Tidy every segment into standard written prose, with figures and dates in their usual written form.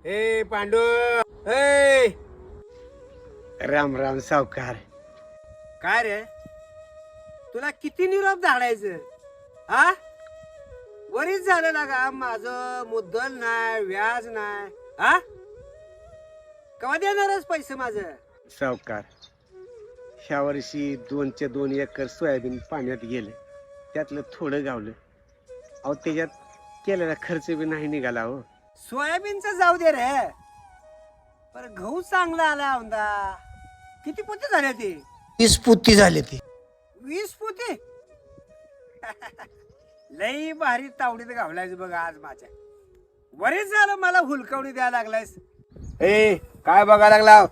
ए पांडू ए राम राम सावकार. काय रे तुला किती निरोप धाडायचं हा? वरीच झालं ना का माझं मुद्दल नाही व्याज नाही हा? कवा देणारच पैसे माझं? सावकार, ह्या वर्षी 2 एकर सोयाबीन पाण्यात गेले, त्यातलं थोडं गावलं. अहो त्याच्यात केलेला खर्च बी नाही निघाला. हो सोयाबीनचं जाऊ दे रे, पर गहू चांगला आला औंदा. किती पोती झाले ते? 20 पोती झाले ते. 20 पोती? लई भारी तावडीत घावलायच बघ आज माझ्या. वरीच झालं मला हुलकवणी द्यायला लागलायस. ए काय बघा लागला?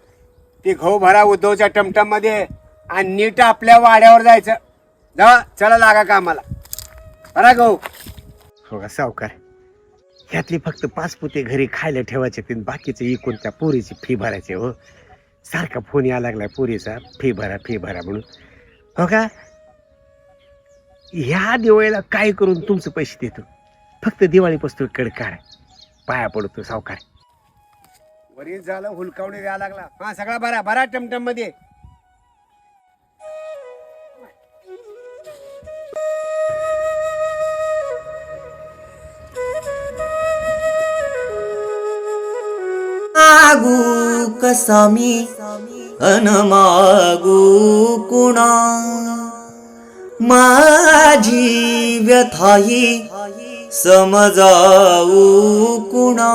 ते गहू भरा उद्धवच्या टमटम मध्ये आणि नीट आपल्या वाड्यावर जायचं. जा चला लागा कामाला. बरा गहू. हो का सावकार, ह्यातली फक्त 5 पोते घरी खायला ठेवायचे, आणि बाकीचे इकून त्या पोरीची फी भरायची. हो सारखा फोन यायला लागलाय पोरीचा, फी भरा म्हणून. हो का, ह्या दिवाळीला काय करून तुमचे पैसे देतो, फक्त दिवाळीपासून कड काढ, पाया पडतो सावकार. वरीच झालं हुलकवणी द्यायला लागला. हा सगळा भरा भरा टमटम मध्ये. मागू कसा मी अन मागू कुणा, माझी व्यथा ही समजावू कुणा.